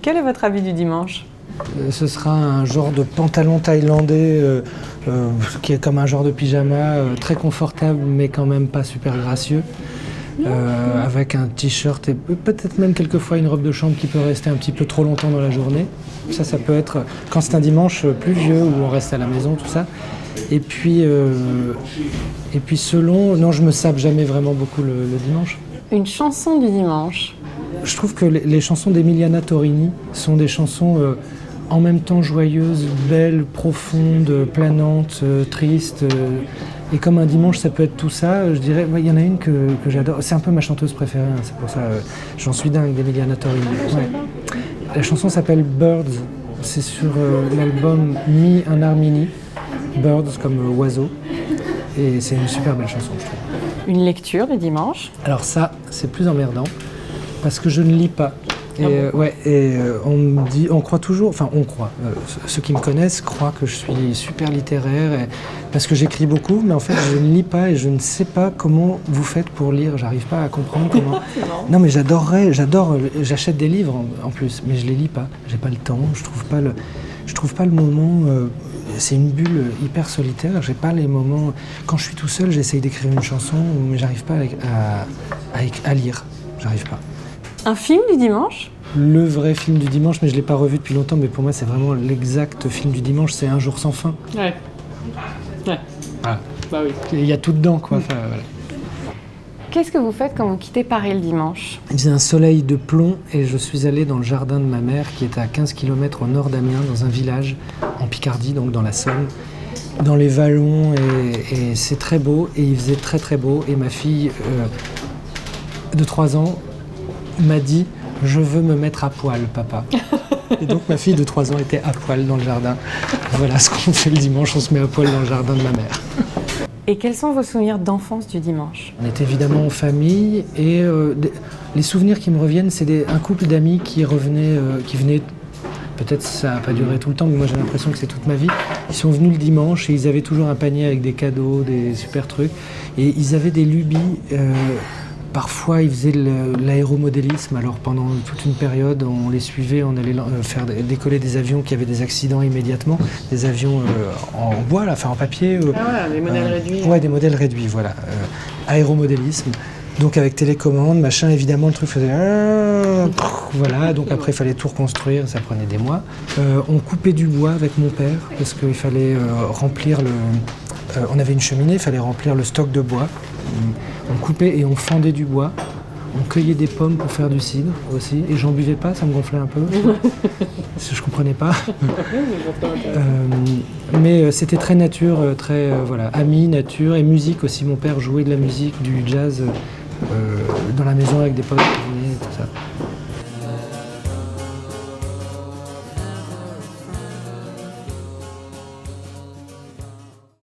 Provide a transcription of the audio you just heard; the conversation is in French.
Quel est votre habit du dimanche? Ce sera un genre de pantalon thaïlandais qui est comme un genre de pyjama, très confortable mais quand même pas super gracieux. Avec un t-shirt et peut-être même quelquefois une robe de chambre qui peut rester un petit peu trop longtemps dans la journée. Ça peut être quand c'est un dimanche pluvieux où on reste à la maison, tout ça. Et puis selon... Non, je me sape jamais vraiment beaucoup le dimanche. Une chanson du dimanche? Je trouve que les chansons d'Emiliana Torini sont des chansons en même temps joyeuses, belles, profondes, planantes, tristes. Et comme un dimanche, ça peut être tout ça, je dirais, il y en a une que j'adore. C'est un peu ma chanteuse préférée, hein, c'est pour ça, j'en suis dingue d'Emiliana Torini. Ouais. La chanson s'appelle Birds, c'est sur l'album Me and Harmony, Birds comme oiseau. Et c'est une super belle chanson, je trouve. Une lecture du dimanche? Alors ça, c'est plus emmerdant, parce que je ne lis pas. On me dit, on croit toujours, enfin on croit, ceux qui me connaissent croient que je suis super littéraire parce que j'écris beaucoup, mais en fait je ne lis pas et je ne sais pas comment vous faites pour lire, j'arrive pas à comprendre comment. Non mais j'adore, j'achète des livres en plus, mais je les lis pas, j'ai pas le temps, je trouve pas le moment, c'est une bulle hyper solitaire, j'ai pas les moments, quand je suis tout seul j'essaye d'écrire une chanson, mais j'arrive pas à lire, j'arrive pas. Un film du dimanche? Le vrai film du dimanche, mais je ne l'ai pas revu depuis longtemps, mais pour moi c'est vraiment l'exact film du dimanche, c'est Un jour sans fin. Ouais. Voilà. Bah oui. Il y a tout dedans, quoi. Enfin, voilà. Qu'est-ce que vous faites quand vous quittez Paris le dimanche? Il faisait un soleil de plomb et je suis allé dans le jardin de ma mère qui est à 15 km au nord d'Amiens, dans un village en Picardie, donc dans la Somme, dans les vallons, et c'est très beau, et il faisait très très beau, et ma fille de 3 ans m'a dit « Je veux me mettre à poil, papa ». Et donc ma fille de 3 ans était à poil dans le jardin. Voilà ce qu'on fait le dimanche, on se met à poil dans le jardin de ma mère. Et quels sont vos souvenirs d'enfance du dimanche? On est évidemment en famille et les souvenirs qui me reviennent, c'est un couple d'amis qui venaient, peut-être ça n'a pas duré tout le temps, mais moi j'ai l'impression que c'est toute ma vie. Ils sont venus le dimanche et ils avaient toujours un panier avec des cadeaux, des super trucs. Et ils avaient des lubies. Parfois, ils faisaient l'aéromodélisme. Alors, pendant toute une période, on les suivait, on allait faire décoller des avions qui avaient des accidents immédiatement. Des avions en bois, là, enfin en papier. Des modèles réduits. Ouais, des modèles réduits, voilà. Aéromodélisme. Donc, avec télécommande, machin, évidemment, le truc faisait... Voilà, donc après, il fallait tout reconstruire, ça prenait des mois. On coupait du bois avec mon père, parce qu'il fallait remplir on avait une cheminée, il fallait remplir le stock de bois. On coupait et on fendait du bois. On cueillait des pommes pour faire du cidre aussi. Et j'en buvais pas, ça me gonflait un peu. Je comprenais pas. Mais c'était très nature, très amis, nature et musique aussi. Mon père jouait de la musique, du jazz dans la maison avec des potes qui venaient et tout ça.